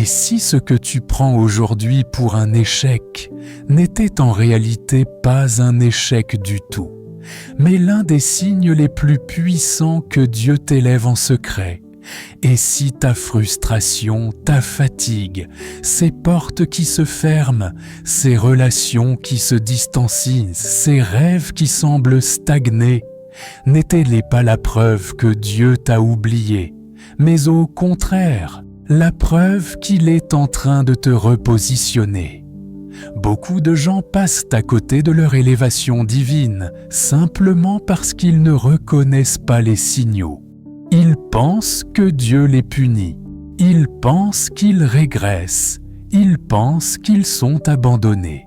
Et si ce que tu prends aujourd'hui pour un échec n'était en réalité pas un échec du tout, mais l'un des signes les plus puissants que Dieu t'élève en secret? Et si ta frustration, ta fatigue, ces portes qui se ferment, ces relations qui se distancient, ces rêves qui semblent stagner, n'étaient-ils pas la preuve que Dieu t'a oublié, mais au contraire, la preuve qu'il est en train de te repositionner? Beaucoup de gens passent à côté de leur élévation divine simplement parce qu'ils ne reconnaissent pas les signaux. Ils pensent que Dieu les punit. Ils pensent qu'ils régressent. Ils pensent qu'ils sont abandonnés.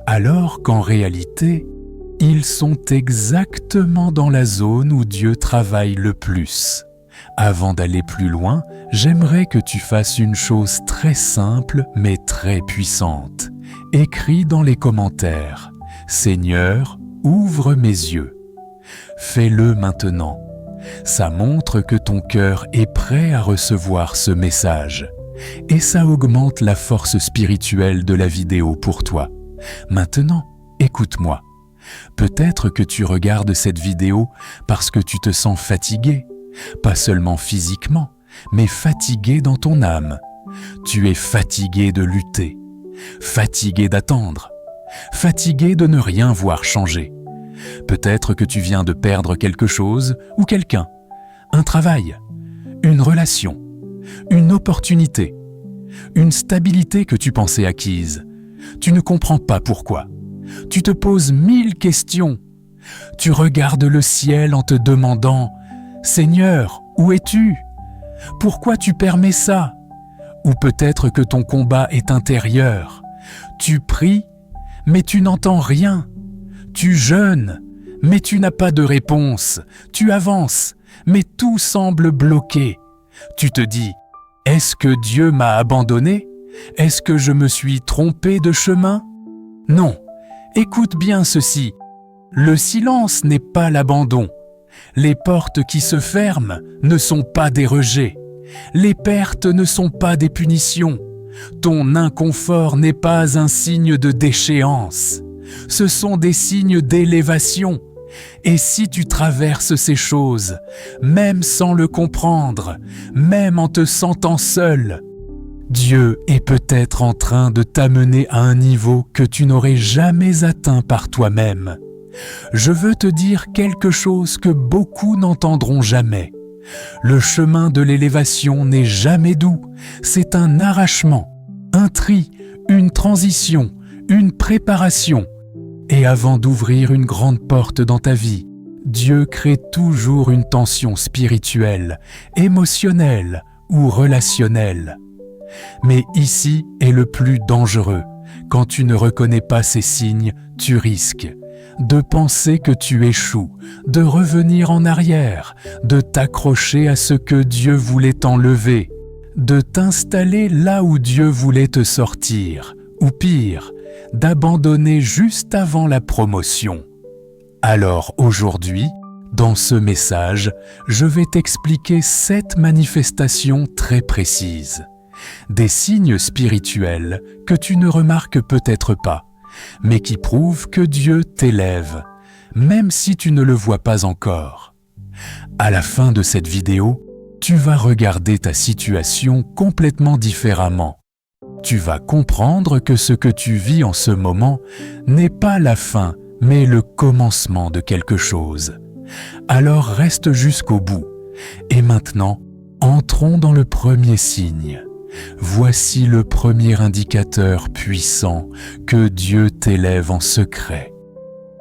Alors qu'en réalité, ils sont exactement dans la zone où Dieu travaille le plus. Avant d'aller plus loin, j'aimerais que tu fasses une chose très simple mais très puissante. Écris dans les commentaires « Seigneur, ouvre mes yeux ». Fais-le maintenant. Ça montre que ton cœur est prêt à recevoir ce message. Et ça augmente la force spirituelle de la vidéo pour toi. Maintenant, écoute-moi. Peut-être que tu regardes cette vidéo parce que tu te sens fatigué, pas seulement physiquement, mais fatigué dans ton âme. Tu es fatigué de lutter, fatigué d'attendre, fatigué de ne rien voir changer. Peut-être que tu viens de perdre quelque chose ou quelqu'un, un travail, une relation, une opportunité, une stabilité que tu pensais acquise. Tu ne comprends pas pourquoi. Tu te poses 1000 questions. Tu regardes le ciel en te demandant « Seigneur, où es-tu? Pourquoi tu permets ça ?» Ou peut-être que ton combat est intérieur. Tu pries, mais tu n'entends rien. Tu jeûnes, mais tu n'as pas de réponse. Tu avances, mais tout semble bloqué. Tu te dis « Est-ce que Dieu m'a abandonné? Est-ce que je me suis trompé de chemin ?» Non, écoute bien ceci. Le silence n'est pas l'abandon. Les portes qui se ferment ne sont pas des rejets. Les pertes ne sont pas des punitions. Ton inconfort n'est pas un signe de déchéance. Ce sont des signes d'élévation. Et si tu traverses ces choses, même sans le comprendre, même en te sentant seul, Dieu est peut-être en train de t'amener à un niveau que tu n'aurais jamais atteint par toi-même. Je veux te dire quelque chose que beaucoup n'entendront jamais. Le chemin de l'élévation n'est jamais doux, c'est un arrachement, un tri, une transition, une préparation. Et avant d'ouvrir une grande porte dans ta vie, Dieu crée toujours une tension spirituelle, émotionnelle ou relationnelle. Mais ici est le plus dangereux. Quand tu ne reconnais pas ces signes, tu risques de penser que tu échoues, de revenir en arrière, de t'accrocher à ce que Dieu voulait t'enlever, de t'installer là où Dieu voulait te sortir, ou pire, d'abandonner juste avant la promotion. Alors aujourd'hui, dans ce message, je vais t'expliquer 7 manifestations très précises. Des signes spirituels que tu ne remarques peut-être pas, mais qui prouvent que Dieu t'élève, même si tu ne le vois pas encore. À la fin de cette vidéo, tu vas regarder ta situation complètement différemment. Tu vas comprendre que ce que tu vis en ce moment n'est pas la fin, mais le commencement de quelque chose. Alors reste jusqu'au bout. Et maintenant, entrons dans le premier signe. Voici le premier indicateur puissant que Dieu t'élève en secret.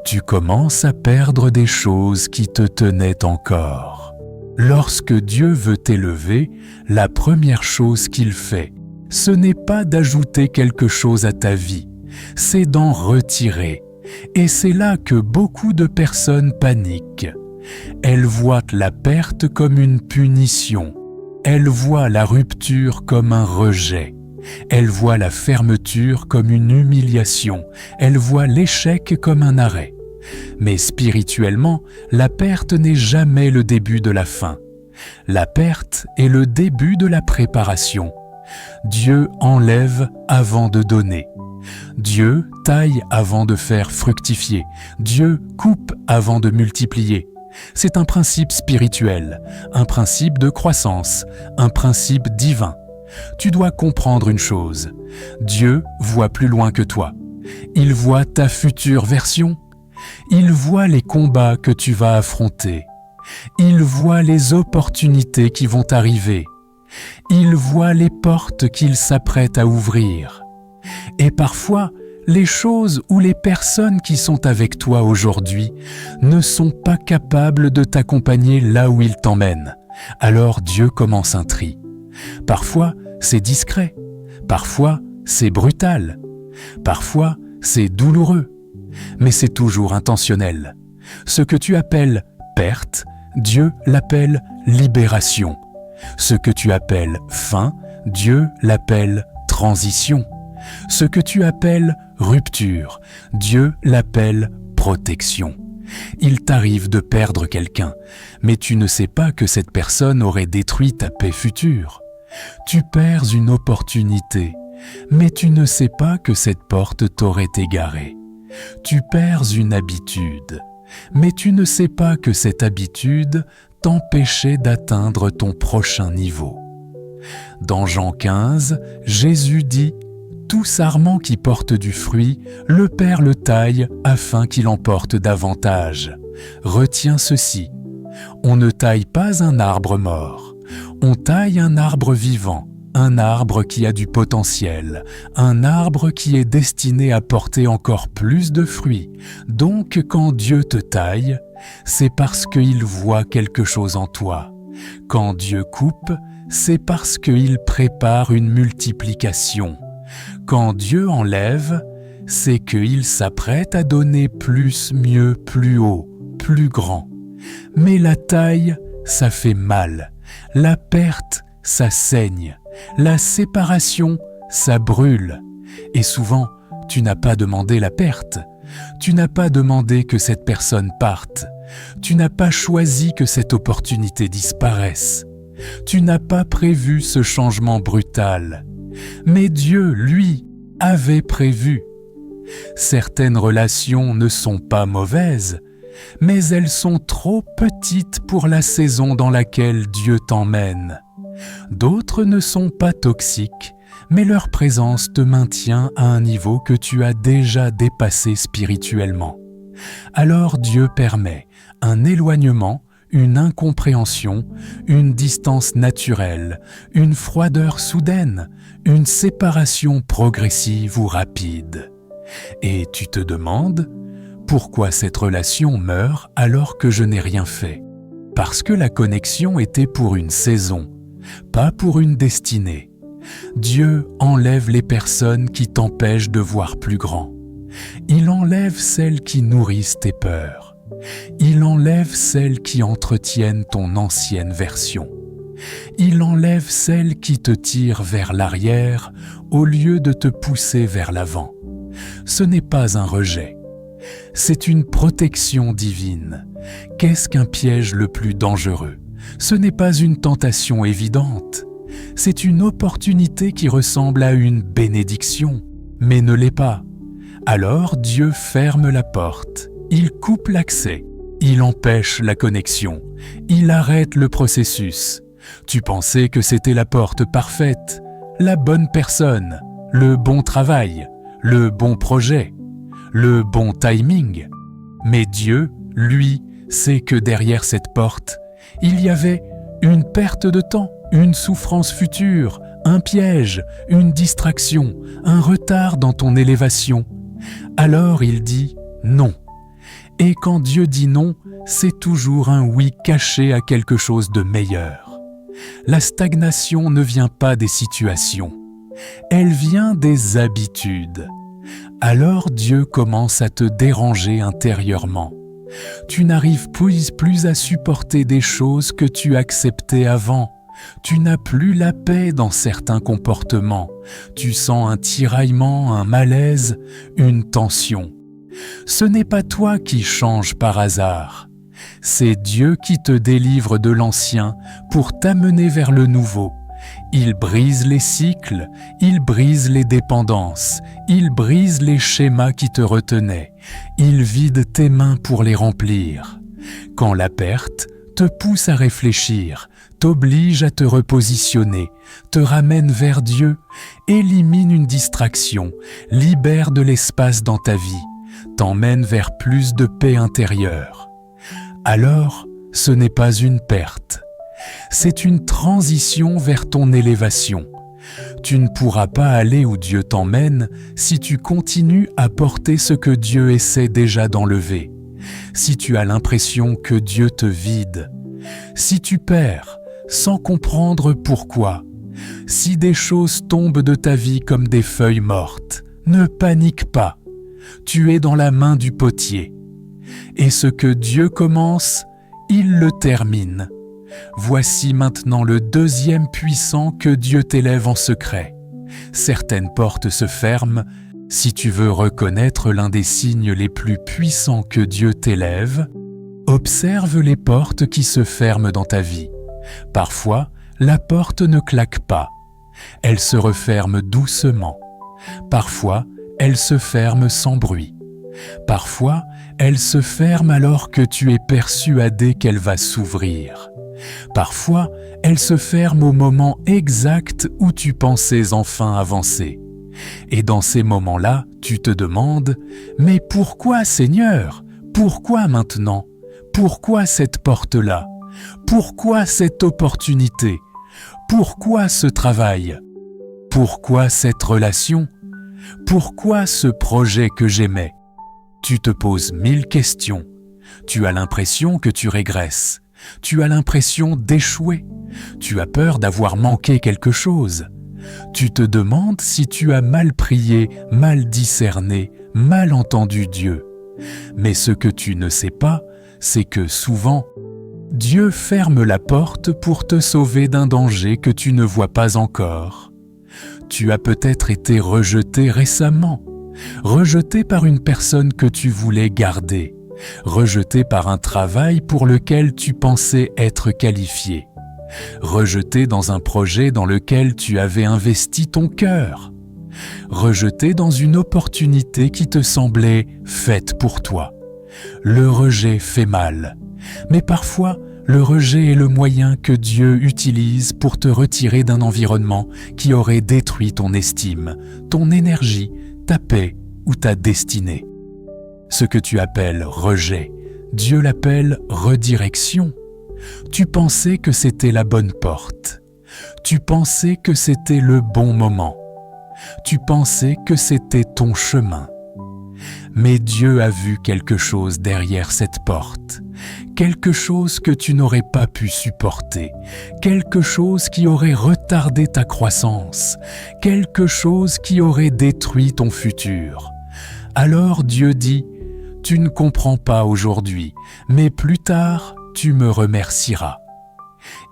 Tu commences à perdre des choses qui te tenaient encore. Lorsque Dieu veut t'élever, la première chose qu'il fait, ce n'est pas d'ajouter quelque chose à ta vie, c'est d'en retirer. Et c'est là que beaucoup de personnes paniquent. Elles voient la perte comme une punition. Elles voient la rupture comme un rejet. Elles voient la fermeture comme une humiliation. Elles voient l'échec comme un arrêt. Mais spirituellement, la perte n'est jamais le début de la fin. La perte est le début de la préparation. Dieu enlève avant de donner. Dieu taille avant de faire fructifier. Dieu coupe avant de multiplier. C'est un principe spirituel, un principe de croissance, un principe divin. Tu dois comprendre une chose. Dieu voit plus loin que toi. Il voit ta future version. Il voit les combats que tu vas affronter. Il voit les opportunités qui vont arriver. Il voit les portes qu'il s'apprête à ouvrir. Et parfois, les choses ou les personnes qui sont avec toi aujourd'hui ne sont pas capables de t'accompagner là où il t'emmène. Alors Dieu commence un tri. Parfois, c'est discret. Parfois, c'est brutal. Parfois, c'est douloureux. Mais c'est toujours intentionnel. Ce que tu appelles perte, Dieu l'appelle libération. Ce que tu appelles fin, Dieu l'appelle transition. Ce que tu appelles rupture, Dieu l'appelle protection. Il t'arrive de perdre quelqu'un, mais tu ne sais pas que cette personne aurait détruit ta paix future. Tu perds une opportunité, mais tu ne sais pas que cette porte t'aurait égaré. Tu perds une habitude, mais tu ne sais pas que cette habitude t'empêchait d'atteindre ton prochain niveau. Dans Jean 15, Jésus dit « Tout sarment qui porte du fruit, le Père le taille afin qu'il en porte davantage. Retiens ceci, on ne taille pas un arbre mort, on taille un arbre vivant, un arbre qui a du potentiel, un arbre qui est destiné à porter encore plus de fruits. Donc quand Dieu te taille, c'est parce qu'il voit quelque chose en toi. Quand Dieu coupe, c'est parce qu'il prépare une multiplication. Quand Dieu enlève, c'est qu'il s'apprête à donner plus, mieux, plus haut, plus grand. Mais la taille, ça fait mal. La perte, ça saigne. La séparation, ça brûle. Et souvent, tu n'as pas demandé la perte. Tu n'as pas demandé que cette personne parte. Tu n'as pas choisi que cette opportunité disparaisse. Tu n'as pas prévu ce changement brutal. Mais Dieu, lui, avait prévu. Certaines relations ne sont pas mauvaises, mais elles sont trop petites pour la saison dans laquelle Dieu t'emmène. D'autres ne sont pas toxiques, mais leur présence te maintient à un niveau que tu as déjà dépassé spirituellement. Alors Dieu permet un éloignement, une incompréhension, une distance naturelle, une froideur soudaine, une séparation progressive ou rapide. Et tu te demandes, pourquoi cette relation meurt alors que je n'ai rien fait? Parce que la connexion était pour une saison, pas pour une destinée. Dieu enlève les personnes qui t'empêchent de voir plus grand. Il enlève celles qui nourrissent tes peurs. Il enlève celles qui entretiennent ton ancienne version. Il enlève celles qui te tirent vers l'arrière au lieu de te pousser vers l'avant. Ce n'est pas un rejet. C'est une protection divine. Qu'est-ce qu'un piège le plus dangereux? Ce n'est pas une tentation évidente. C'est une opportunité qui ressemble à une bénédiction, mais ne l'est pas. Alors Dieu ferme la porte, il coupe l'accès, il empêche la connexion, il arrête le processus. Tu pensais que c'était la porte parfaite, la bonne personne, le bon travail, le bon projet, le bon timing. Mais Dieu, lui, sait que derrière cette porte, il y avait une perte de temps, une souffrance future, un piège, une distraction, un retard dans ton élévation. Alors il dit non. Et quand Dieu dit non, c'est toujours un oui caché à quelque chose de meilleur. La stagnation ne vient pas des situations, elle vient des habitudes. Alors Dieu commence à te déranger intérieurement. Tu n'arrives plus à supporter des choses que tu acceptais avant. Tu n'as plus la paix dans certains comportements. Tu sens un tiraillement, un malaise, une tension. Ce n'est pas toi qui changes par hasard. C'est Dieu qui te délivre de l'ancien pour t'amener vers le nouveau. Il brise les cycles, il brise les dépendances, il brise les schémas qui te retenaient, il vide tes mains pour les remplir. Quand la perte te pousse à réfléchir, t'oblige à te repositionner, te ramène vers Dieu, élimine une distraction, libère de l'espace dans ta vie, t'emmène vers plus de paix intérieure. Alors, ce n'est pas une perte. C'est une transition vers ton élévation. Tu ne pourras pas aller où Dieu t'emmène si tu continues à porter ce que Dieu essaie déjà d'enlever. Si tu as l'impression que Dieu te vide, si tu perds sans comprendre pourquoi, si des choses tombent de ta vie comme des feuilles mortes, ne panique pas. Tu es dans la main du potier. Et ce que Dieu commence, il le termine. Voici maintenant le deuxième puissant que Dieu t'élève en secret. Certaines portes se ferment. Si tu veux reconnaître l'un des signes les plus puissants que Dieu t'élève, observe les portes qui se ferment dans ta vie. Parfois, la porte ne claque pas. Elle se referme doucement. Parfois, elle se ferme sans bruit. Parfois, elle se ferme alors que tu es persuadé qu'elle va s'ouvrir. Parfois, elle se ferme au moment exact où tu pensais enfin avancer. Et dans ces moments-là, tu te demandes « Mais pourquoi, Seigneur? Pourquoi maintenant? Pourquoi cette porte-là? Pourquoi cette opportunité? Pourquoi ce travail? Pourquoi cette relation? Pourquoi ce projet que j'aimais ?» Tu te poses 1000 questions. Tu as l'impression que tu régresses. Tu as l'impression d'échouer. Tu as peur d'avoir manqué quelque chose. Tu te demandes si tu as mal prié, mal discerné, mal entendu Dieu. Mais ce que tu ne sais pas, c'est que souvent, Dieu ferme la porte pour te sauver d'un danger que tu ne vois pas encore. Tu as peut-être été rejeté récemment, rejeté par une personne que tu voulais garder, rejeté par un travail pour lequel tu pensais être qualifié, rejeté dans un projet dans lequel tu avais investi ton cœur, rejeté dans une opportunité qui te semblait faite pour toi. Le rejet fait mal, mais parfois le rejet est le moyen que Dieu utilise pour te retirer d'un environnement qui aurait détruit ton estime, ton énergie, ta paix ou ta destinée. Ce que tu appelles rejet, Dieu l'appelle redirection. Tu pensais que c'était la bonne porte. Tu pensais que c'était le bon moment. Tu pensais que c'était ton chemin. Mais Dieu a vu quelque chose derrière cette porte, quelque chose que tu n'aurais pas pu supporter, quelque chose qui aurait retardé ta croissance, quelque chose qui aurait détruit ton futur. Alors Dieu dit, « Tu ne comprends pas aujourd'hui, mais plus tard, tu me remercieras. »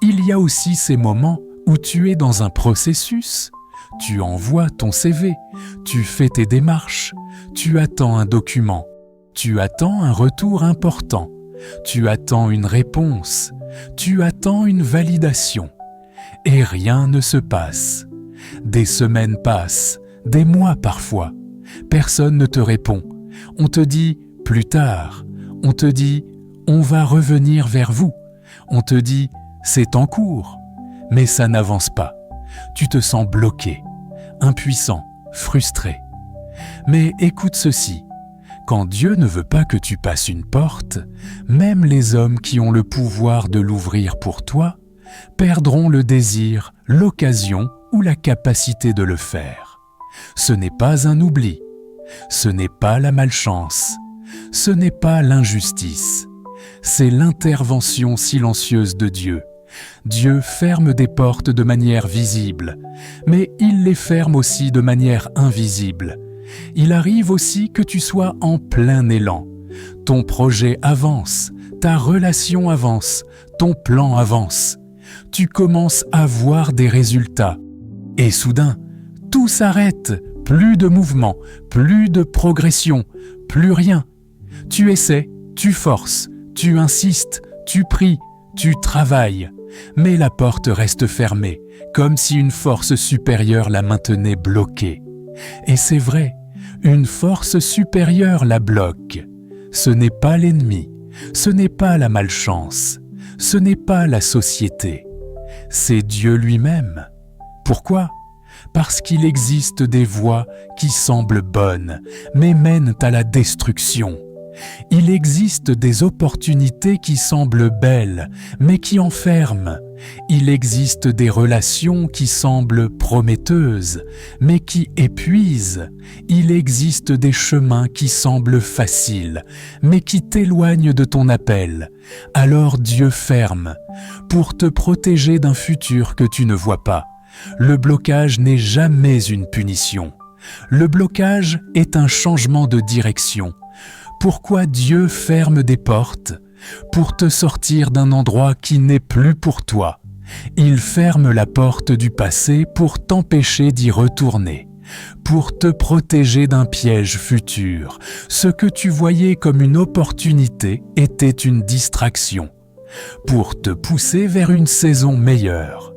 Il y a aussi ces moments où tu es dans un processus. Tu envoies ton CV, tu fais tes démarches, tu attends un document, tu attends un retour important, tu attends une réponse, tu attends une validation. Et rien ne se passe. Des semaines passent, des mois parfois. Personne ne te répond. On te dit « plus tard ». On te dit « on va revenir vers vous ». On te dit « c'est en cours ». Mais ça n'avance pas. Tu te sens bloqué, impuissant, frustré. Mais écoute ceci. Quand Dieu ne veut pas que tu passes une porte, même les hommes qui ont le pouvoir de l'ouvrir pour toi perdront le désir, l'occasion ou la capacité de le faire. Ce n'est pas un oubli, ce n'est pas la malchance, ce n'est pas l'injustice, c'est l'intervention silencieuse de Dieu. Dieu ferme des portes de manière visible, mais il les ferme aussi de manière invisible. Il arrive aussi que tu sois en plein élan. Ton projet avance, ta relation avance, ton plan avance. Tu commences à voir des résultats. Et soudain, tout s'arrête, plus de mouvement, plus de progression, plus rien. Tu essaies, tu forces, tu insistes, tu pries, tu travailles. mais la porte reste fermée, comme si une force supérieure la maintenait bloquée. Et c'est vrai, une force supérieure la bloque. Ce n'est pas l'ennemi, ce n'est pas la malchance, ce n'est pas la société, c'est Dieu lui-même. Pourquoi ? Parce qu'il existe des voies qui semblent bonnes, mais mènent à la destruction. Il existe des opportunités qui semblent belles, mais qui enferment. Il existe des relations qui semblent prometteuses, mais qui épuisent. Il existe des chemins qui semblent faciles, mais qui t'éloignent de ton appel. Alors Dieu ferme, pour te protéger d'un futur que tu ne vois pas. Le blocage n'est jamais une punition. Le blocage est un changement de direction. Pourquoi Dieu ferme des portes ? Pour te sortir d'un endroit qui n'est plus pour toi. Il ferme la porte du passé pour t'empêcher d'y retourner, pour te protéger d'un piège futur. Ce que tu voyais comme une opportunité était une distraction, pour te pousser vers une saison meilleure.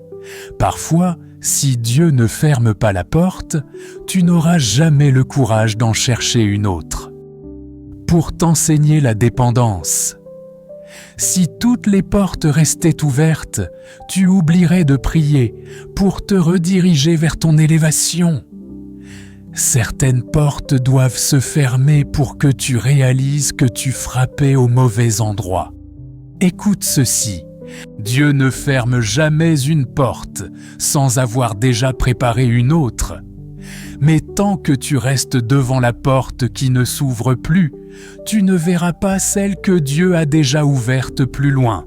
Parfois, si Dieu ne ferme pas la porte, tu n'auras jamais le courage d'en chercher une autre. Pour t'enseigner la dépendance. Si toutes les portes restaient ouvertes, tu oublierais de prier pour te rediriger vers ton élévation. Certaines portes doivent se fermer pour que tu réalises que tu frappais au mauvais endroit. Écoute ceci. Dieu ne ferme jamais une porte sans avoir déjà préparé une autre. Mais tant que tu restes devant la porte qui ne s'ouvre plus, tu ne verras pas celle que Dieu a déjà ouverte plus loin.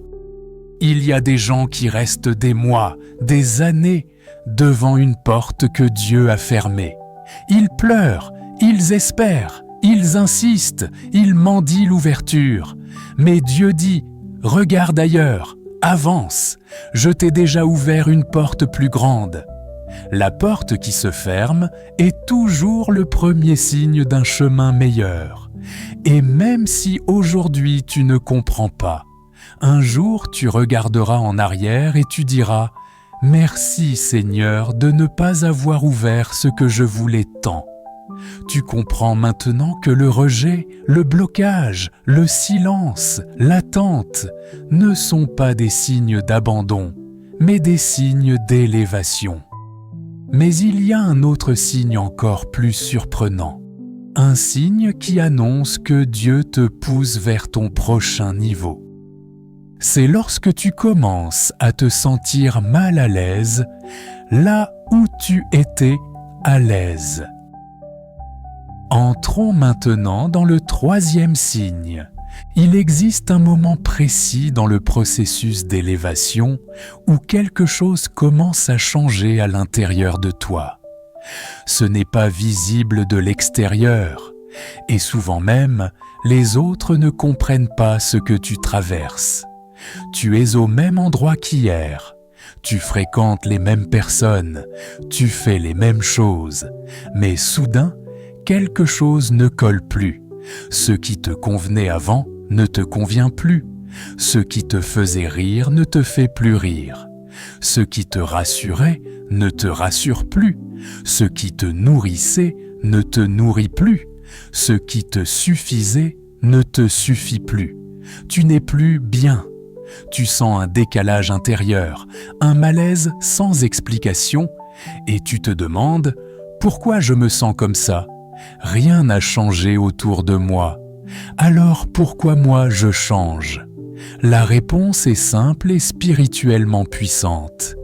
Il y a des gens qui restent des mois, des années, devant une porte que Dieu a fermée. Ils pleurent, ils espèrent, ils insistent, ils mendient l'ouverture. Mais Dieu dit « Regarde ailleurs, avance, je t'ai déjà ouvert une porte plus grande. » La porte qui se ferme est toujours le premier signe d'un chemin meilleur. Et même si aujourd'hui tu ne comprends pas, un jour tu regarderas en arrière et tu diras « Merci Seigneur de ne pas avoir ouvert ce que je voulais tant. » Tu comprends maintenant que le rejet, le blocage, le silence, l'attente ne sont pas des signes d'abandon, mais des signes d'élévation. Mais il y a un autre signe encore plus surprenant, un signe qui annonce que Dieu te pousse vers ton prochain niveau. C'est lorsque tu commences à te sentir mal à l'aise, là où tu étais à l'aise. Entrons maintenant dans le troisième signe. Il existe un moment précis dans le processus d'élévation où quelque chose commence à changer à l'intérieur de toi. Ce n'est pas visible de l'extérieur, et souvent même, les autres ne comprennent pas ce que tu traverses. Tu es au même endroit qu'hier, tu fréquentes les mêmes personnes, tu fais les mêmes choses, mais soudain, quelque chose ne colle plus. Ce qui te convenait avant ne te convient plus. Ce qui te faisait rire ne te fait plus rire. Ce qui te rassurait ne te rassure plus. Ce qui te nourrissait ne te nourrit plus. Ce qui te suffisait ne te suffit plus. Tu n'es plus bien. Tu sens un décalage intérieur, un malaise sans explication, et tu te demandes « Pourquoi je me sens comme ça ? Rien n'a changé autour de moi. Alors pourquoi moi je change ? » La réponse est simple et spirituellement puissante.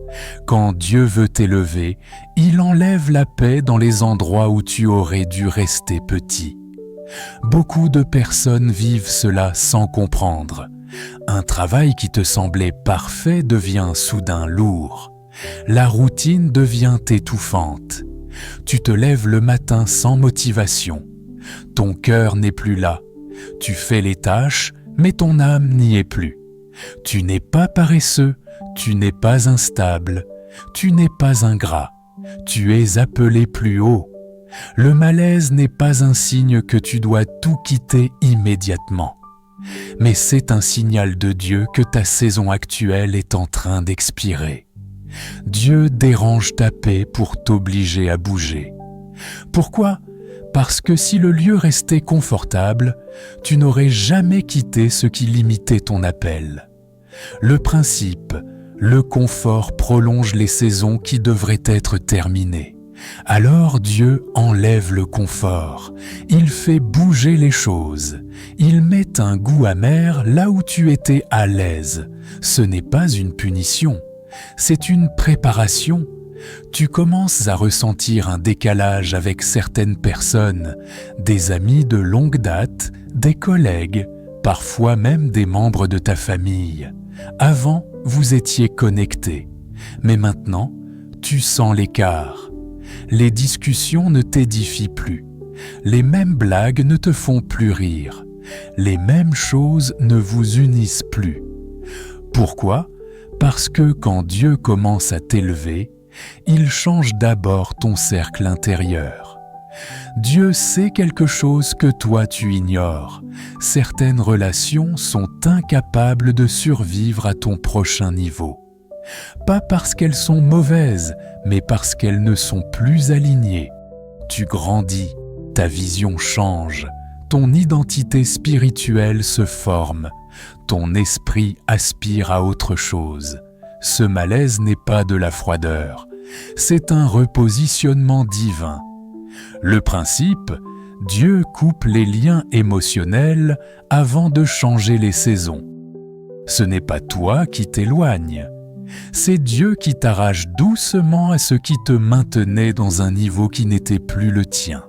Quand Dieu veut t'élever, il enlève la paix dans les endroits où tu aurais dû rester petit. Beaucoup de personnes vivent cela sans comprendre. Un travail qui te semblait parfait devient soudain lourd. La routine devient étouffante. Tu te lèves le matin sans motivation. Ton cœur n'est plus là. Tu fais les tâches, mais ton âme n'y est plus. Tu n'es pas paresseux, tu n'es pas instable, tu n'es pas ingrat. Tu es appelé plus haut. Le malaise n'est pas un signe que tu dois tout quitter immédiatement. mais c'est un signal de Dieu que ta saison actuelle est en train d'expirer. Dieu dérange ta paix pour t'obliger à bouger. Pourquoi ? Parce que si le lieu restait confortable, tu n'aurais jamais quitté ce qui limitait ton appel. Le principe, le confort prolonge les saisons qui devraient être terminées. Alors Dieu enlève le confort, il fait bouger les choses, il met un goût amer là où tu étais à l'aise. Ce n'est pas une punition, c'est une préparation. Tu commences à ressentir un décalage avec certaines personnes, des amis de longue date, des collègues, parfois même des membres de ta famille. Avant, vous étiez connectés, mais maintenant, tu sens l'écart. Les discussions ne t'édifient plus. Les mêmes blagues ne te font plus rire. Les mêmes choses ne vous unissent plus. Pourquoi ? Parce que quand Dieu commence à t'élever, il change d'abord ton cercle intérieur. Dieu sait quelque chose que toi tu ignores. Certaines relations sont incapables de survivre à ton prochain niveau. Pas parce qu'elles sont mauvaises, mais parce qu'elles ne sont plus alignées. Tu grandis, ta vision change, ton identité spirituelle se forme, ton esprit aspire à autre chose. Ce malaise n'est pas de la froideur, c'est un repositionnement divin. Le principe, Dieu coupe les liens émotionnels avant de changer les saisons. Ce n'est pas toi qui t'éloignes. C'est Dieu qui t'arrache doucement à ce qui te maintenait dans un niveau qui n'était plus le tien.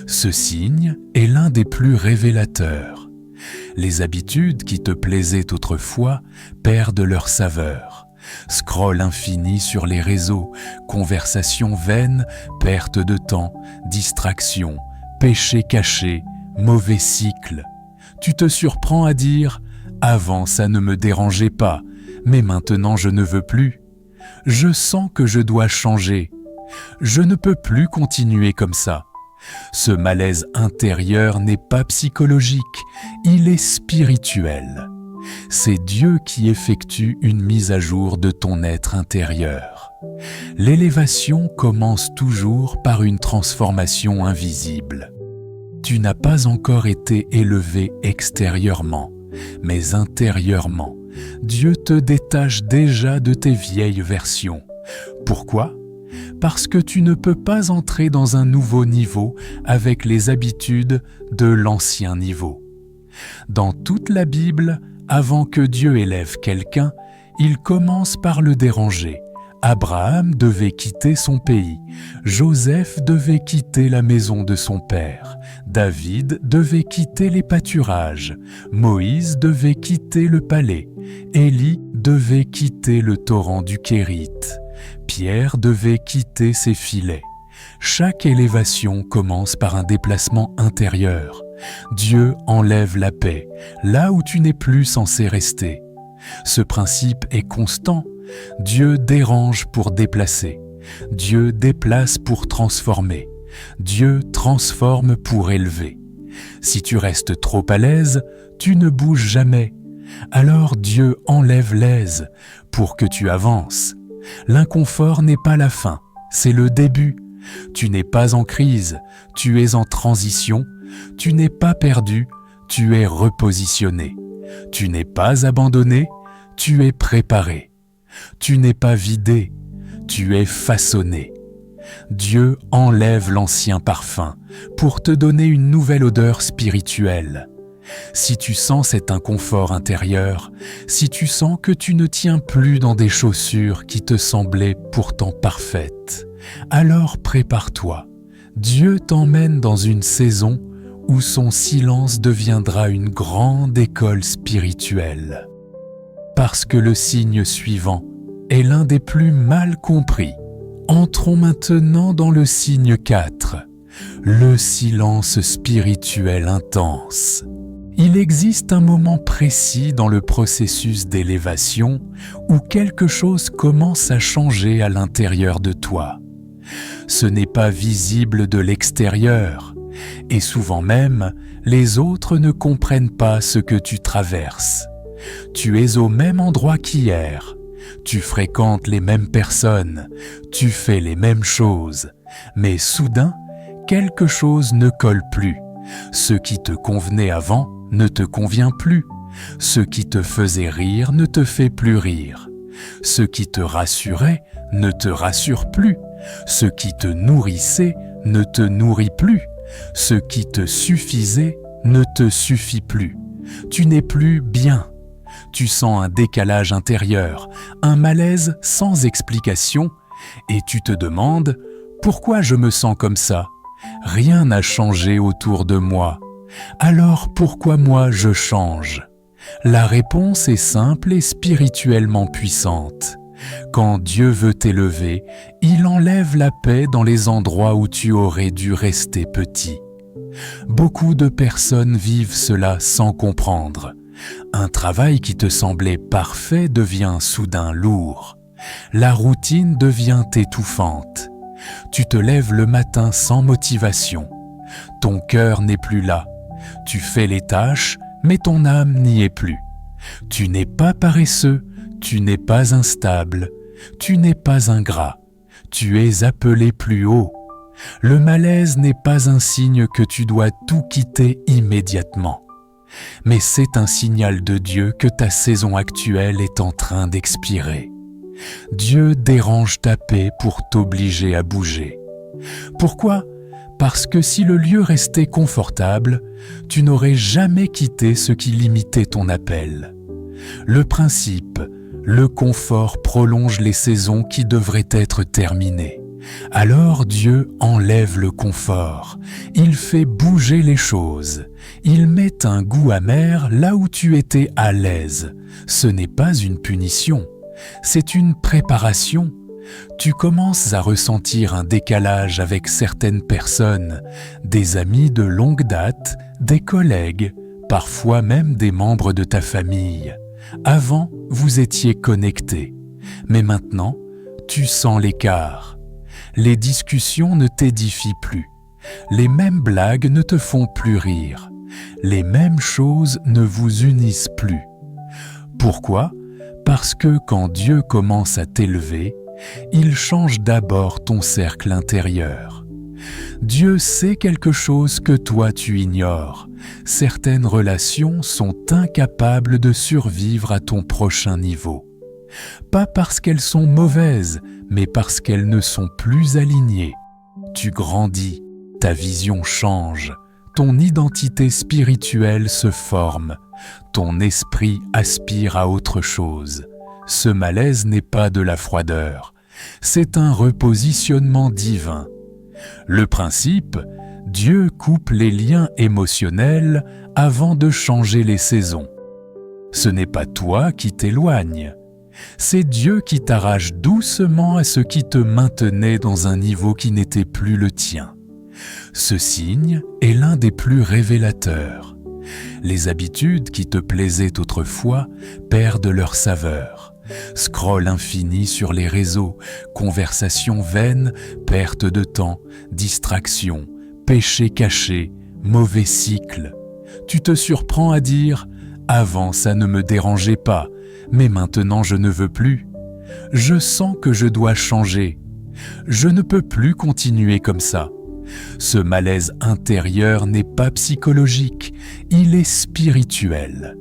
Ce signe est l'un des plus révélateurs. Les habitudes qui te plaisaient autrefois perdent leur saveur. Scroll infini sur les réseaux, conversations vaines, perte de temps, distraction, péché caché, mauvais cycle. Tu te surprends à dire « Avant ça ne me dérangeait pas ». Mais maintenant je ne veux plus. Je sens que je dois changer. Je ne peux plus continuer comme ça. Ce malaise intérieur n'est pas psychologique, il est spirituel. C'est Dieu qui effectue une mise à jour de ton être intérieur. L'élévation commence toujours par une transformation invisible. Tu n'as pas encore été élevé extérieurement, mais intérieurement. Dieu te détache déjà de tes vieilles versions. Pourquoi ? Parce que tu ne peux pas entrer dans un nouveau niveau avec les habitudes de l'ancien niveau. Dans toute la Bible, avant que Dieu élève quelqu'un, il commence par le déranger. Abraham devait quitter son pays, Joseph devait quitter la maison de son père, David devait quitter les pâturages, Moïse devait quitter le palais, Élie devait quitter le torrent du Kérite, Pierre devait quitter ses filets. Chaque élévation commence par un déplacement intérieur. Dieu enlève la paix, là où tu n'es plus censé rester. Ce principe est constant. Dieu dérange pour déplacer. Dieu déplace pour transformer. Dieu transforme pour élever. Si tu restes trop à l'aise, tu ne bouges jamais. Alors Dieu enlève l'aise pour que tu avances. L'inconfort n'est pas la fin, c'est le début. Tu n'es pas en crise, tu es en transition. Tu n'es pas perdu, tu es repositionné. Tu n'es pas abandonné, tu es préparé. Tu n'es pas vidé, tu es façonné. Dieu enlève l'ancien parfum pour te donner une nouvelle odeur spirituelle. Si tu sens cet inconfort intérieur, si tu sens que tu ne tiens plus dans des chaussures qui te semblaient pourtant parfaites, alors prépare-toi. Dieu t'emmène dans une saison où son silence deviendra une grande école spirituelle. Parce que le signe suivant est l'un des plus mal compris. Entrons maintenant dans le signe 4, le silence spirituel intense. Il existe un moment précis dans le processus d'élévation où quelque chose commence à changer à l'intérieur de toi. Ce n'est pas visible de l'extérieur, Et souvent même, les autres ne comprennent pas ce que tu traverses. Tu es au même endroit qu'hier. Tu fréquentes les mêmes personnes. Tu fais les mêmes choses. Mais soudain, quelque chose ne colle plus. Ce qui te convenait avant ne te convient plus. Ce qui te faisait rire ne te fait plus rire. Ce qui te rassurait ne te rassure plus. Ce qui te nourrissait ne te nourrit plus. Ce qui te suffisait ne te suffit plus. Tu n'es plus bien. Tu sens un décalage intérieur, un malaise sans explication, et tu te demandes « Pourquoi je me sens comme ça ? Rien n'a changé autour de moi. Alors pourquoi moi je change ?» La réponse est simple et spirituellement puissante. Quand Dieu veut t'élever, il enlève la paix dans les endroits où tu aurais dû rester petit. Beaucoup de personnes vivent cela sans comprendre. Un travail qui te semblait parfait devient soudain lourd. La routine devient étouffante. Tu te lèves le matin sans motivation. Ton cœur n'est plus là. Tu fais les tâches, mais ton âme n'y est plus. Tu n'es pas paresseux, tu n'es pas instable, tu n'es pas ingrat. Tu es appelé plus haut. Le malaise n'est pas un signe que tu dois tout quitter immédiatement. Mais c'est un signal de Dieu que ta saison actuelle est en train d'expirer. Dieu dérange ta paix pour t'obliger à bouger. Pourquoi ? Parce que si le lieu restait confortable, tu n'aurais jamais quitté ce qui limitait ton appel. Le principe, le confort prolonge les saisons qui devraient être terminées. Alors Dieu enlève le confort, il fait bouger les choses, il met un goût amer là où tu étais à l'aise. Ce n'est pas une punition, c'est une préparation. Tu commences à ressentir un décalage avec certaines personnes, des amis de longue date, des collègues, parfois même des membres de ta famille. Avant, vous étiez connectés, mais maintenant, tu sens l'écart. Les discussions ne t'édifient plus. Les mêmes blagues ne te font plus rire. Les mêmes choses ne vous unissent plus. Pourquoi ? Parce que quand Dieu commence à t'élever, il change d'abord ton cercle intérieur. Dieu sait quelque chose que toi tu ignores. Certaines relations sont incapables de survivre à ton prochain niveau. Pas parce qu'elles sont mauvaises, mais parce qu'elles ne sont plus alignées. Tu grandis, ta vision change, ton identité spirituelle se forme, ton esprit aspire à autre chose. Ce malaise n'est pas de la froideur, c'est un repositionnement divin. Le principe, Dieu coupe les liens émotionnels avant de changer les saisons. Ce n'est pas toi qui t'éloignes. C'est Dieu qui t'arrache doucement à ce qui te maintenait dans un niveau qui n'était plus le tien. Ce signe est l'un des plus révélateurs. Les habitudes qui te plaisaient autrefois perdent leur saveur. Scroll infini sur les réseaux, conversations vaines, perte de temps, distraction, péché caché, mauvais cycle. Tu te surprends à dire « Avant ça ne me dérangeait pas ». Mais maintenant je ne veux plus. Je sens que je dois changer. Je ne peux plus continuer comme ça. Ce malaise intérieur n'est pas psychologique, il est spirituel.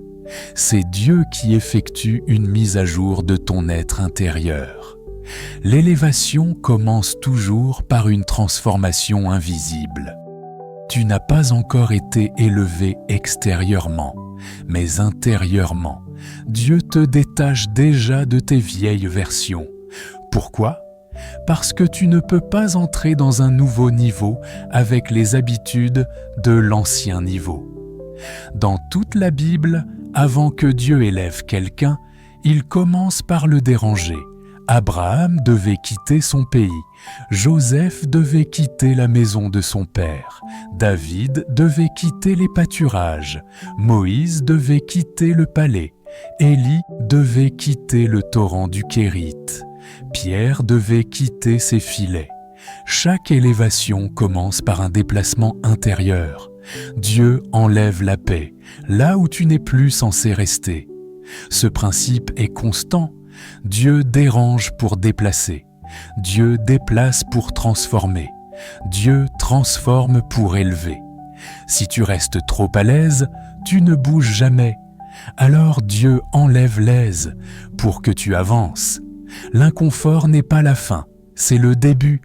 C'est Dieu qui effectue une mise à jour de ton être intérieur. L'élévation commence toujours par une transformation invisible. Tu n'as pas encore été élevé extérieurement, mais intérieurement. Dieu te détache déjà de tes vieilles versions. Pourquoi ? Parce que tu ne peux pas entrer dans un nouveau niveau avec les habitudes de l'ancien niveau. Dans toute la Bible, avant que Dieu élève quelqu'un, il commence par le déranger. Abraham devait quitter son pays, Joseph devait quitter la maison de son père, David devait quitter les pâturages, Moïse devait quitter le palais, Élie devait quitter le torrent du Kérith, Pierre devait quitter ses filets, Chaque élévation commence par un déplacement intérieur. Dieu enlève la paix, là où tu n'es plus censé rester. Ce principe est constant. Dieu dérange pour déplacer. Dieu déplace pour transformer. Dieu transforme pour élever. Si tu restes trop à l'aise, tu ne bouges jamais. Alors Dieu enlève l'aise pour que tu avances. L'inconfort n'est pas la fin, c'est le début.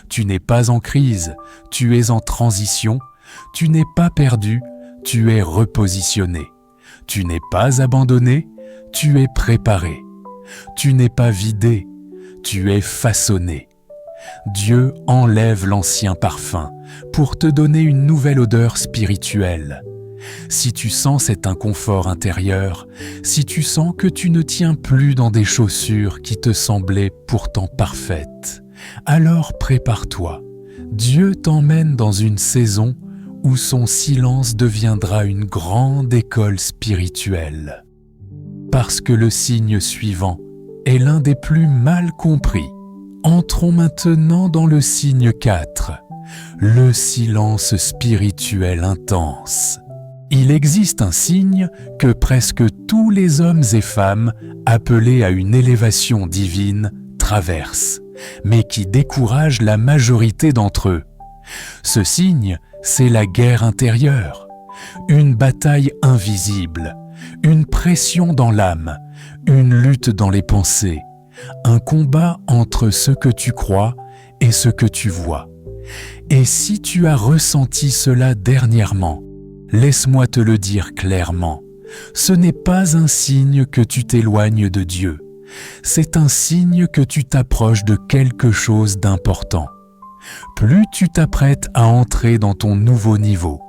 Tu n'es pas en crise, tu es en transition. Tu n'es pas perdu, tu es repositionné. Tu n'es pas abandonné, tu es préparé. Tu n'es pas vidé, tu es façonné. Dieu enlève l'ancien parfum pour te donner une nouvelle odeur spirituelle. Si tu sens cet inconfort intérieur, si tu sens que tu ne tiens plus dans des chaussures qui te semblaient pourtant parfaites, alors prépare-toi. Dieu t'emmène dans une saison où son silence deviendra une grande école spirituelle. Parce que le signe suivant est l'un des plus mal compris. Entrons maintenant dans le signe 4, le silence spirituel intense. Il existe un signe que presque tous les hommes et femmes appelés à une élévation divine traversent, mais qui décourage la majorité d'entre eux. Ce signe, c'est la guerre intérieure, une bataille invisible, une pression dans l'âme, une lutte dans les pensées, un combat entre ce que tu crois et ce que tu vois. Et si tu as ressenti cela dernièrement, laisse-moi te le dire clairement, ce n'est pas un signe que tu t'éloignes de Dieu, c'est un signe que tu t'approches de quelque chose d'important. Plus tu t'apprêtes à entrer dans ton nouveau niveau,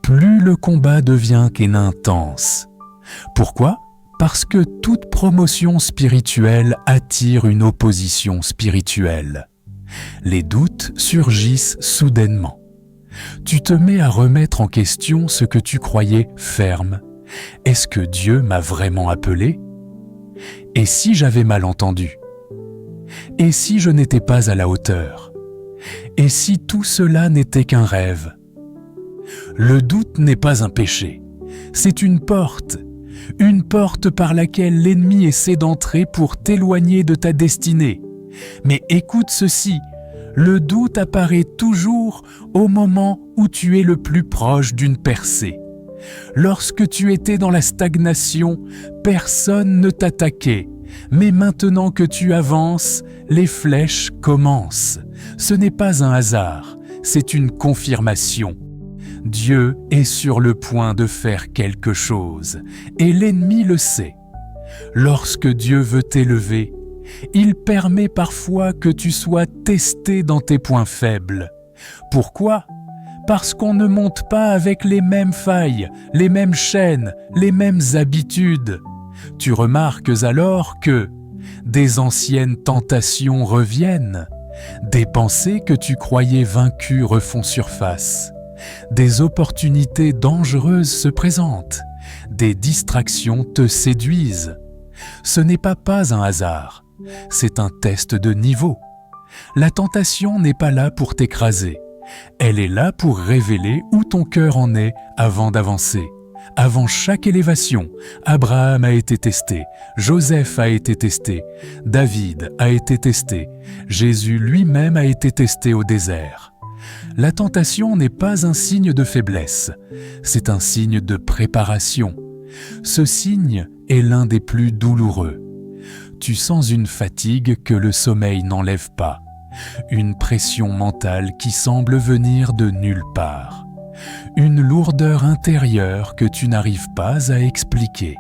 plus le combat devient intense. Pourquoi ? Parce que toute promotion spirituelle attire une opposition spirituelle. Les doutes surgissent soudainement. Tu te mets à remettre en question ce que tu croyais ferme. Est-ce que Dieu m'a vraiment appelé ? Et si j'avais mal entendu ? Et si je n'étais pas à la hauteur ? Et si tout cela n'était qu'un rêve ? Le doute n'est pas un péché, c'est une porte par laquelle l'ennemi essaie d'entrer pour t'éloigner de ta destinée. Mais écoute ceci, le doute apparaît toujours au moment où tu es le plus proche d'une percée. Lorsque tu étais dans la stagnation, personne ne t'attaquait. Mais maintenant que tu avances, les flèches commencent. Ce n'est pas un hasard, c'est une confirmation. Dieu est sur le point de faire quelque chose, et l'ennemi le sait. Lorsque Dieu veut t'élever, il permet parfois que tu sois testé dans tes points faibles. Pourquoi ? Parce qu'on ne monte pas avec les mêmes failles, les mêmes chaînes, les mêmes habitudes. Tu remarques alors que des anciennes tentations reviennent, des pensées que tu croyais vaincues refont surface, des opportunités dangereuses se présentent, des distractions te séduisent. Ce n'est pas un hasard, c'est un test de niveau. La tentation n'est pas là pour t'écraser, elle est là pour révéler où ton cœur en est avant d'avancer. Avant chaque élévation, Abraham a été testé, Joseph a été testé, David a été testé, Jésus lui-même a été testé au désert. La tentation n'est pas un signe de faiblesse, c'est un signe de préparation. Ce signe est l'un des plus douloureux. Tu sens une fatigue que le sommeil n'enlève pas, une pression mentale qui semble venir de nulle part. Une lourdeur intérieure que tu n'arrives pas à expliquer.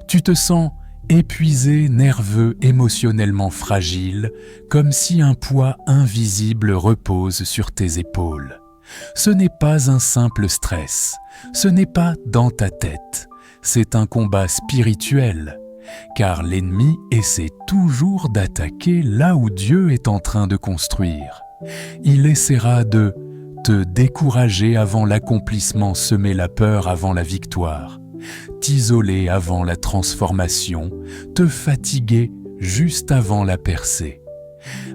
Tu te sens épuisé, nerveux, émotionnellement fragile, comme si un poids invisible repose sur tes épaules. Ce n'est pas un simple stress, ce n'est pas dans ta tête, c'est un combat spirituel, car l'ennemi essaie toujours d'attaquer là où Dieu est en train de construire. Il essaiera de te décourager avant l'accomplissement, semer la peur avant la victoire, t'isoler avant la transformation, te fatiguer juste avant la percée.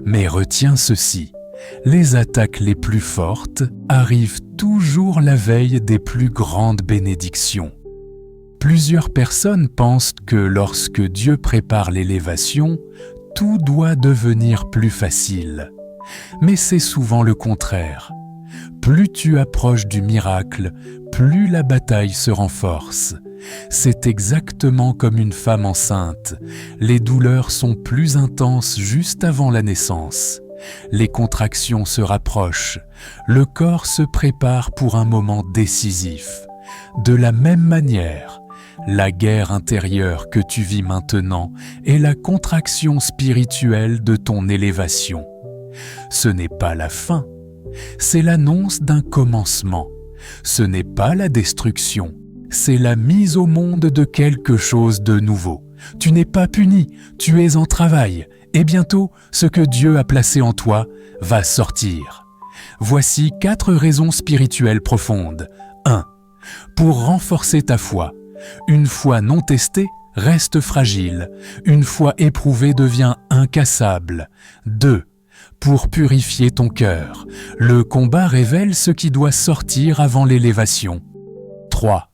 Mais retiens ceci, Les attaques les plus fortes arrivent toujours la veille des plus grandes bénédictions. Plusieurs personnes pensent que lorsque Dieu prépare l'élévation, tout doit devenir plus facile. Mais c'est souvent le contraire. Plus tu approches du miracle, plus la bataille se renforce. C'est exactement comme une femme enceinte. Les douleurs sont plus intenses juste avant la naissance. Les contractions se rapprochent. Le corps se prépare pour un moment décisif. De la même manière, la guerre intérieure que tu vis maintenant est la contraction spirituelle de ton élévation. Ce n'est pas la fin, c'est l'annonce d'un commencement. Ce n'est pas la destruction, c'est la mise au monde de quelque chose de nouveau. Tu n'es pas puni, tu es en travail, et bientôt, ce que Dieu a placé en toi va sortir. Voici 4 raisons spirituelles profondes. 1. Pour renforcer ta foi. Une foi non testée reste fragile. Une foi éprouvée devient incassable. 2. Pour purifier ton cœur. Le combat révèle ce qui doit sortir avant l'élévation. 3.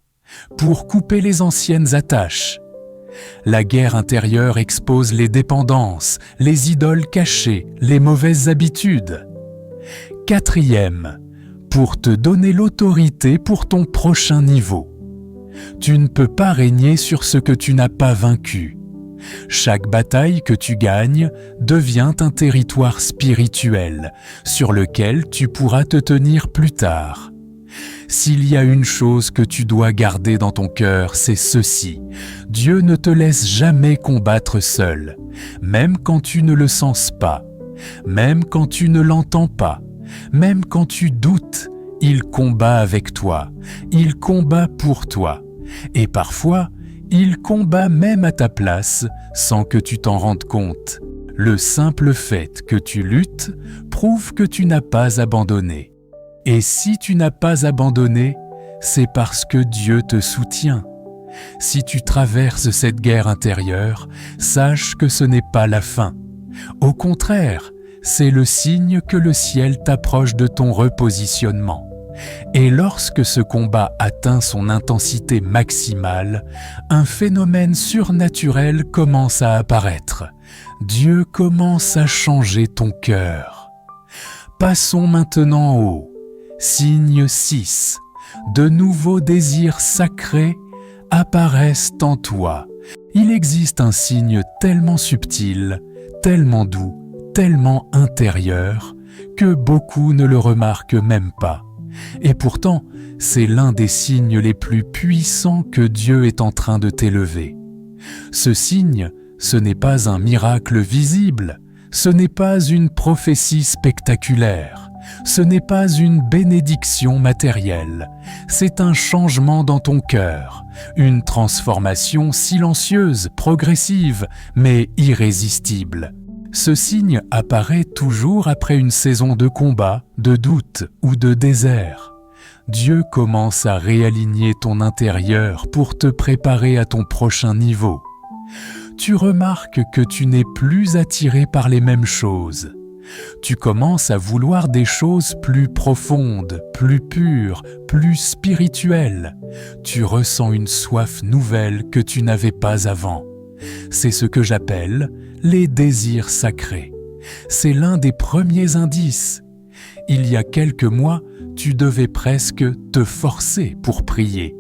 Pour couper les anciennes attaches. La guerre intérieure expose les dépendances, les idoles cachées, les mauvaises habitudes. 4. Pour te donner l'autorité pour ton prochain niveau. Tu ne peux pas régner sur ce que tu n'as pas vaincu. Chaque bataille que tu gagnes devient un territoire spirituel sur lequel tu pourras te tenir plus tard. S'il y a une chose que tu dois garder dans ton cœur, c'est ceci. Dieu ne te laisse jamais combattre seul, même quand tu ne le sens pas, même quand tu ne l'entends pas, même quand tu doutes. Il combat avec toi, il combat pour toi, et parfois, il combat même à ta place sans que tu t'en rendes compte. Le simple fait que tu luttes prouve que tu n'as pas abandonné. Et si tu n'as pas abandonné, c'est parce que Dieu te soutient. Si tu traverses cette guerre intérieure, sache que ce n'est pas la fin. Au contraire, c'est le signe que le ciel t'approche de ton repositionnement. Et lorsque ce combat atteint son intensité maximale, un phénomène surnaturel commence à apparaître. Dieu commence à changer ton cœur. Passons maintenant au signe 6. De nouveaux désirs sacrés apparaissent en toi. Il existe un signe tellement subtil, tellement doux, tellement intérieur, que beaucoup ne le remarquent même pas. Et pourtant, c'est l'un des signes les plus puissants que Dieu est en train de t'élever. Ce signe, ce n'est pas un miracle visible, ce n'est pas une prophétie spectaculaire, ce n'est pas une bénédiction matérielle, c'est un changement dans ton cœur, une transformation silencieuse, progressive, mais irrésistible. Ce signe apparaît toujours après une saison de combat, de doute ou de désert. Dieu commence à réaligner ton intérieur pour te préparer à ton prochain niveau. Tu remarques que tu n'es plus attiré par les mêmes choses. Tu commences à vouloir des choses plus profondes, plus pures, plus spirituelles. Tu ressens une soif nouvelle que tu n'avais pas avant. C'est ce que j'appelle les désirs sacrés. C'est l'un des premiers indices. Il y a quelques mois, tu devais presque te forcer pour prier.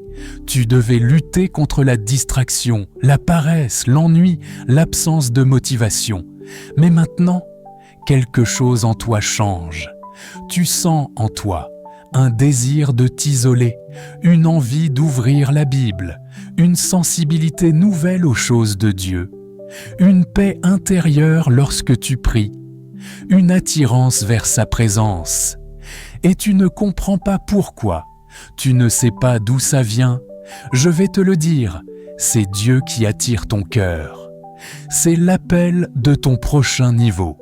Tu devais lutter contre la distraction, la paresse, l'ennui, l'absence de motivation. Mais maintenant, quelque chose en toi change. Tu sens en toi un désir de t'isoler, une envie d'ouvrir la Bible, une sensibilité nouvelle aux choses de Dieu, une paix intérieure lorsque tu pries, une attirance vers sa présence. Et tu ne comprends pas pourquoi, tu ne sais pas d'où ça vient. Je vais te le dire, c'est Dieu qui attire ton cœur. C'est l'appel de ton prochain niveau.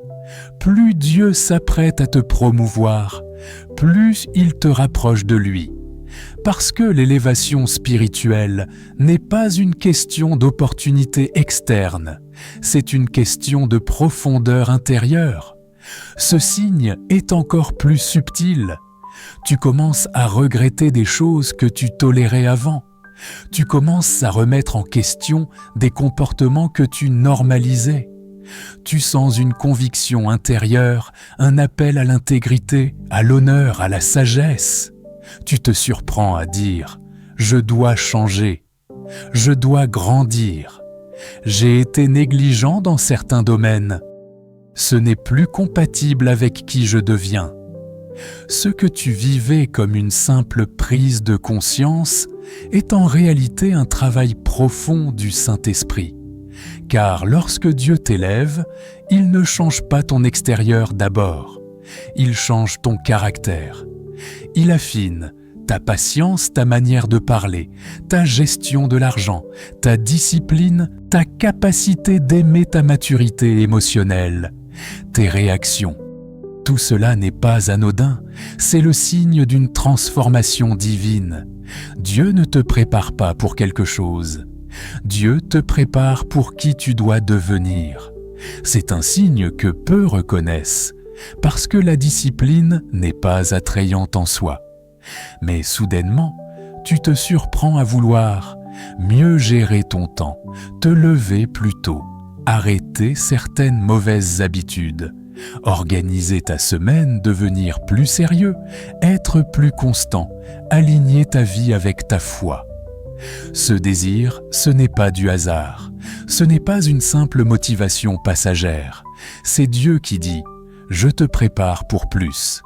Plus Dieu s'apprête à te promouvoir, plus il te rapproche de lui. Parce que l'élévation spirituelle n'est pas une question d'opportunité externe, c'est une question de profondeur intérieure. Ce signe est encore plus subtil. Tu commences à regretter des choses que tu tolérais avant. Tu commences à remettre en question des comportements que tu normalisais. Tu sens une conviction intérieure, un appel à l'intégrité, à l'honneur, à la sagesse. Tu te surprends à dire « Je dois changer, je dois grandir, j'ai été négligent dans certains domaines, ce n'est plus compatible avec qui je deviens. » Ce que tu vivais comme une simple prise de conscience est en réalité un travail profond du Saint-Esprit. Car lorsque Dieu t'élève, il ne change pas ton extérieur d'abord, il change ton caractère. Il affine ta patience, ta manière de parler, ta gestion de l'argent, ta discipline, ta capacité d'aimer ta maturité émotionnelle, tes réactions. Tout cela n'est pas anodin, c'est le signe d'une transformation divine. Dieu ne te prépare pas pour quelque chose. Dieu te prépare pour qui tu dois devenir. C'est un signe que peu reconnaissent, parce que la discipline n'est pas attrayante en soi. Mais soudainement, tu te surprends à vouloir mieux gérer ton temps, te lever plus tôt, arrêter certaines mauvaises habitudes, organiser ta semaine, devenir plus sérieux, être plus constant, aligner ta vie avec ta foi. Ce désir, ce n'est pas du hasard, ce n'est pas une simple motivation passagère. C'est Dieu qui dit « Je te prépare pour plus ».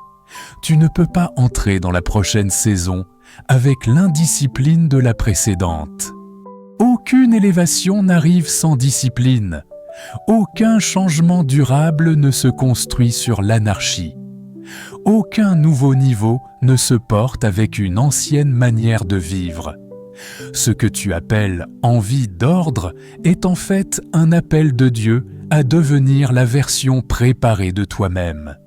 Tu ne peux pas entrer dans la prochaine saison avec l'indiscipline de la précédente. Aucune élévation n'arrive sans discipline. Aucun changement durable ne se construit sur l'anarchie. Aucun nouveau niveau ne se porte avec une ancienne manière de vivre. Ce que tu appelles envie d'ordre est en fait un appel de Dieu à devenir la version préparée de toi-même.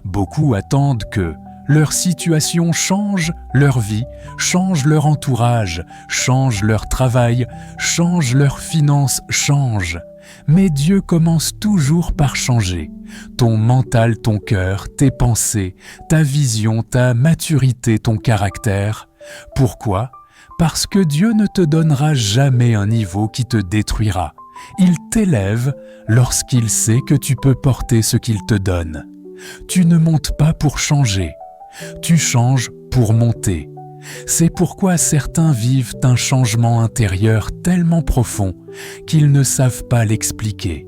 Beaucoup attendent que leur situation change, leur vie, change leur entourage, change leur travail, change leurs finances, change. Mais Dieu commence toujours par changer. Ton mental, ton cœur, tes pensées, ta vision, ta maturité, ton caractère. Pourquoi ? Parce que Dieu ne te donnera jamais un niveau qui te détruira. Il t'élève lorsqu'il sait que tu peux porter ce qu'il te donne. Tu ne montes pas pour changer, tu changes pour monter. C'est pourquoi certains vivent un changement intérieur tellement profond qu'ils ne savent pas l'expliquer.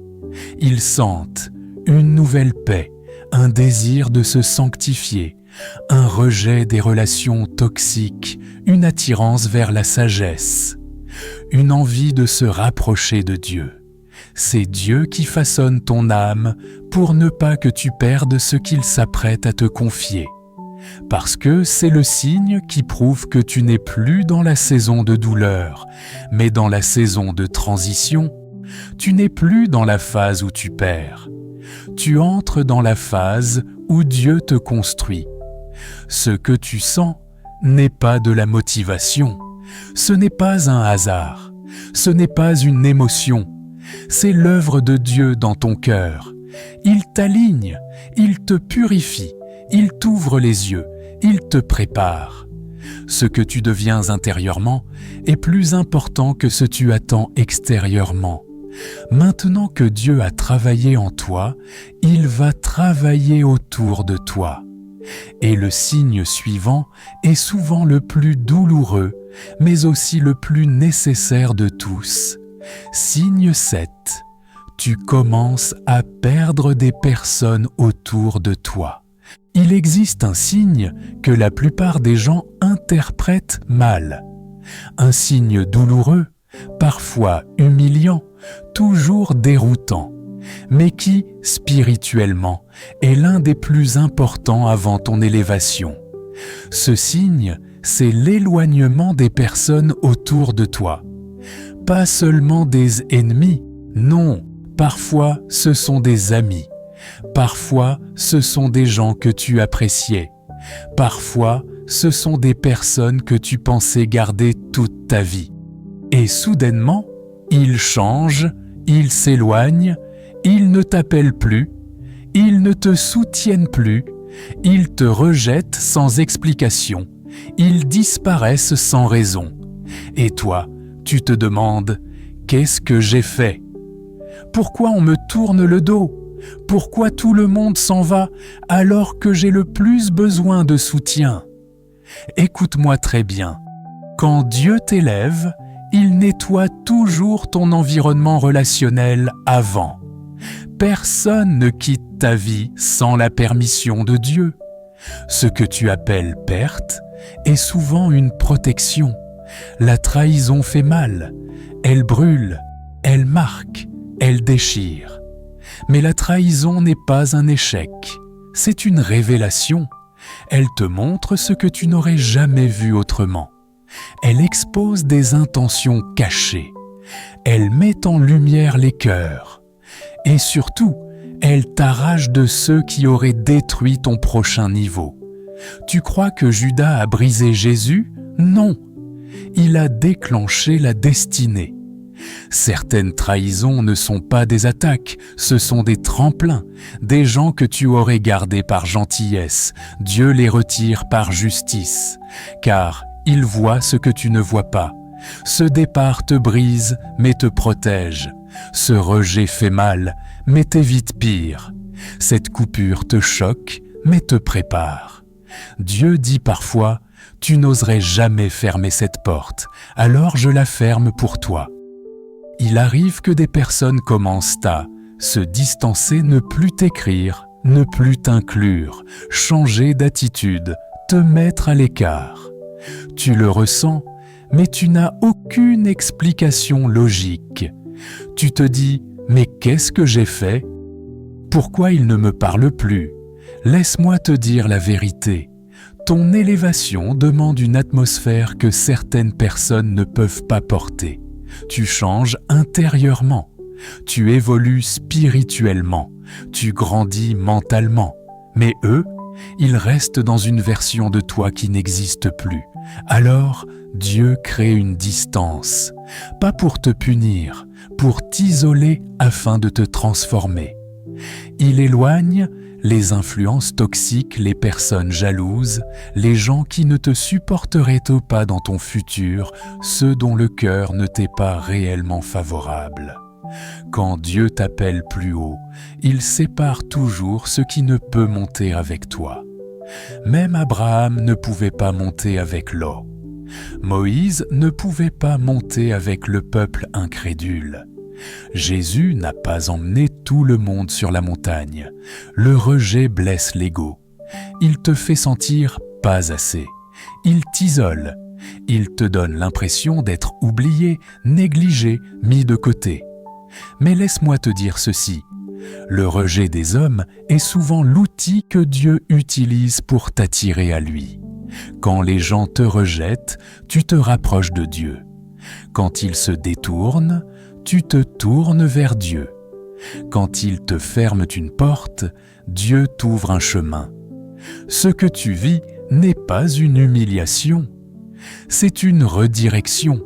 Ils sentent une nouvelle paix, un désir de se sanctifier, un rejet des relations toxiques, une attirance vers la sagesse, une envie de se rapprocher de Dieu. C'est Dieu qui façonne ton âme pour ne pas que tu perdes ce qu'il s'apprête à te confier. Parce que c'est le signe qui prouve que tu n'es plus dans la saison de douleur, mais dans la saison de transition. Tu n'es plus dans la phase où tu perds. Tu entres dans la phase où Dieu te construit. Ce que tu sens n'est pas de la motivation. Ce n'est pas un hasard. Ce n'est pas une émotion. C'est l'œuvre de Dieu dans ton cœur. Il t'aligne, il te purifie, il t'ouvre les yeux, il te prépare. Ce que tu deviens intérieurement est plus important que ce que tu attends extérieurement. Maintenant que Dieu a travaillé en toi, il va travailler autour de toi. Et le signe suivant est souvent le plus douloureux, mais aussi le plus nécessaire de tous. Signe 7. Tu commences à perdre des personnes autour de toi. Il existe un signe que la plupart des gens interprètent mal. Un signe douloureux, parfois humiliant, toujours déroutant, mais qui, spirituellement, est l'un des plus importants avant ton élévation. Ce signe, c'est l'éloignement des personnes autour de toi. Pas seulement des ennemis, non, parfois ce sont des amis. Parfois, ce sont des gens que tu appréciais. Parfois, ce sont des personnes que tu pensais garder toute ta vie. Et soudainement, ils changent, ils s'éloignent, ils ne t'appellent plus, Ils ne te soutiennent plus, ils te rejettent sans explication, ils disparaissent sans raison. Et toi, tu te demandes « Qu'est-ce que j'ai fait ?» Pourquoi on me tourne le dos ? Pourquoi tout le monde s'en va alors que j'ai le plus besoin de soutien ? Écoute-moi très bien. Quand Dieu t'élève, il nettoie toujours ton environnement relationnel avant. Personne ne quitte ta vie sans la permission de Dieu. Ce que tu appelles perte est souvent une protection. La trahison fait mal, elle brûle, elle marque, elle déchire. Mais la trahison n'est pas un échec, c'est une révélation. Elle te montre ce que tu n'aurais jamais vu autrement. Elle expose des intentions cachées. Elle met en lumière les cœurs. Et surtout, elle t'arrache de ceux qui auraient détruit ton prochain niveau. Tu crois que Judas a brisé Jésus ? Non. Il a déclenché la destinée. Certaines trahisons ne sont pas des attaques, ce sont des tremplins, des gens que tu aurais gardés par gentillesse. Dieu les retire par justice, car il voit ce que tu ne vois pas. Ce départ te brise, mais te protège. Ce rejet fait mal, mais t'évite pire. Cette coupure te choque, mais te prépare. Dieu dit parfois, « Tu n'oserais jamais fermer cette porte, alors je la ferme pour toi. » Il arrive que des personnes commencent à se distancer, ne plus t'écrire, ne plus t'inclure, changer d'attitude, te mettre à l'écart. Tu le ressens, mais tu n'as aucune explication logique. Tu te dis « Mais qu'est-ce que j'ai fait ? Pourquoi il ne me parle plus ? Laisse-moi te dire la vérité. Ton élévation demande une atmosphère que certaines personnes ne peuvent pas porter. Tu changes intérieurement, tu évolues spirituellement, tu grandis mentalement. Mais eux, ils restent dans une version de toi qui n'existe plus. Alors, Dieu crée une distance, pas pour te punir, pour t'isoler afin de te transformer. Il éloigne les influences toxiques, les personnes jalouses, les gens qui ne te supporteraient pas dans ton futur, ceux dont le cœur ne t'est pas réellement favorable. Quand Dieu t'appelle plus haut, il sépare toujours ce qui ne peut monter avec toi. Même Abraham ne pouvait pas monter avec Lot. Moïse ne pouvait pas monter avec le peuple incrédule. Jésus n'a pas emmené tout le monde sur la montagne. Le rejet blesse l'ego. Il te fait sentir pas assez. Il t'isole. Il te donne l'impression d'être oublié, négligé, mis de côté. Mais laisse-moi te dire ceci. Le rejet des hommes est souvent l'outil que Dieu utilise pour t'attirer à lui. Quand les gens te rejettent, tu te rapproches de Dieu. Quand ils se détournent, tu te tournes vers Dieu. Quand ils te ferment une porte, Dieu t'ouvre un chemin. Ce que tu vis n'est pas une humiliation, c'est une redirection.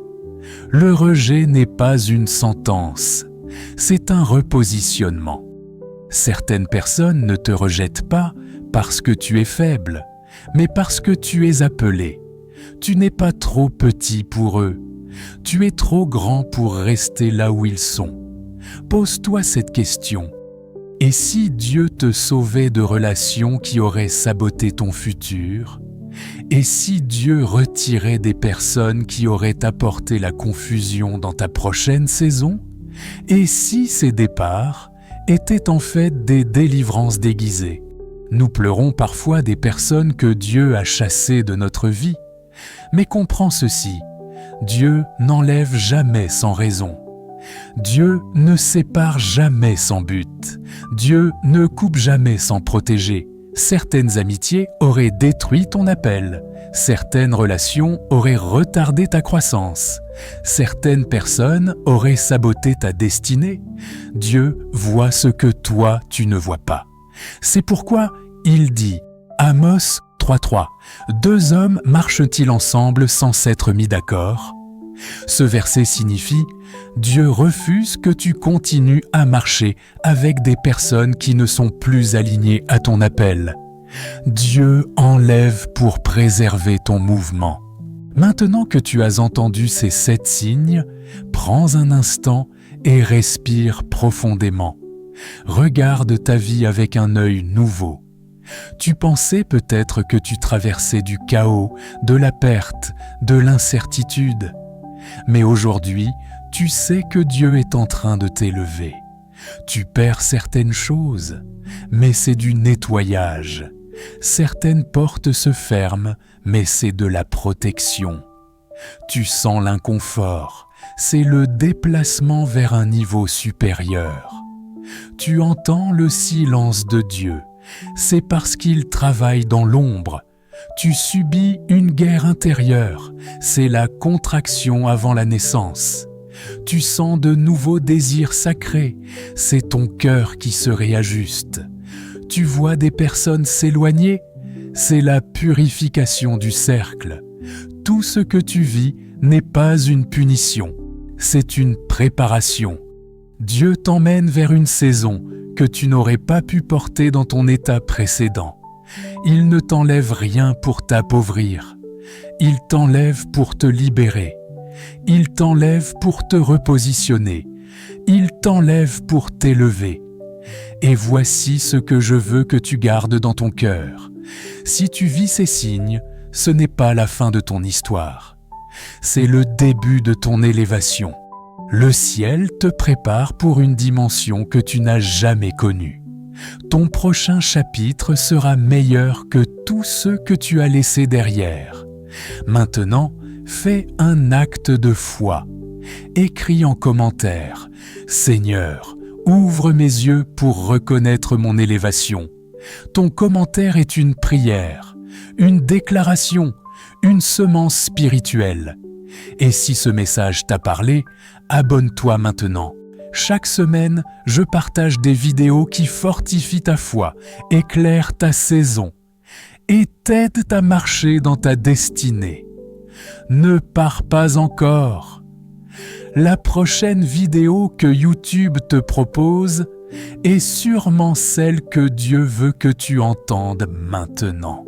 Le rejet n'est pas une sentence, c'est un repositionnement. Certaines personnes ne te rejettent pas parce que tu es faible, mais parce que tu es appelé. Tu n'es pas trop petit pour eux. Tu es trop grand pour rester là où ils sont. Pose-toi cette question. Et si Dieu te sauvait de relations qui auraient saboté ton futur ? Et si Dieu retirait des personnes qui auraient apporté la confusion dans ta prochaine saison ? Et si ces départs étaient en fait des délivrances déguisées ? Nous pleurons parfois des personnes que Dieu a chassées de notre vie. Mais comprends ceci. Dieu n'enlève jamais sans raison. Dieu ne sépare jamais sans but. Dieu ne coupe jamais sans protéger. Certaines amitiés auraient détruit ton appel. Certaines relations auraient retardé ta croissance. Certaines personnes auraient saboté ta destinée. Dieu voit ce que toi, tu ne vois pas. C'est pourquoi il dit, Amos 3.3, « Deux hommes marchent-ils ensemble sans s'être mis d'accord ? Ce verset signifie « Dieu refuse que tu continues à marcher avec des personnes qui ne sont plus alignées à ton appel. Dieu enlève pour préserver ton mouvement. » Maintenant que tu as entendu ces 7 signes, prends un instant et respire profondément. Regarde ta vie avec un œil nouveau. Tu pensais peut-être que tu traversais du chaos, de la perte, de l'incertitude. Mais aujourd'hui, tu sais que Dieu est en train de t'élever. Tu perds certaines choses, mais c'est du nettoyage. Certaines portes se ferment, mais c'est de la protection. Tu sens l'inconfort, c'est le déplacement vers un niveau supérieur. Tu entends le silence de Dieu, c'est parce qu'il travaille dans l'ombre. Tu subis une guerre intérieure, c'est la contraction avant la naissance. Tu sens de nouveaux désirs sacrés, c'est ton cœur qui se réajuste. Tu vois des personnes s'éloigner, c'est la purification du cercle. Tout ce que tu vis n'est pas une punition, c'est une préparation. Dieu t'emmène vers une saison que tu n'aurais pas pu porter dans ton état précédent. Il ne t'enlève rien pour t'appauvrir. Il t'enlève pour te libérer. Il t'enlève pour te repositionner. Il t'enlève pour t'élever. Et voici ce que je veux que tu gardes dans ton cœur. Si tu vis ces signes, ce n'est pas la fin de ton histoire. C'est le début de ton élévation. Le ciel te prépare pour une dimension que tu n'as jamais connue. Ton prochain chapitre sera meilleur que tous ceux que tu as laissés derrière. Maintenant, fais un acte de foi. Écris en commentaire « Seigneur, ouvre mes yeux pour reconnaître mon élévation. » Ton commentaire est une prière, une déclaration, une semence spirituelle. Et si ce message t'a parlé, abonne-toi maintenant. Chaque semaine, je partage des vidéos qui fortifient ta foi, éclairent ta saison et t'aident à marcher dans ta destinée. Ne pars pas encore. La prochaine vidéo que YouTube te propose est sûrement celle que Dieu veut que tu entendes maintenant.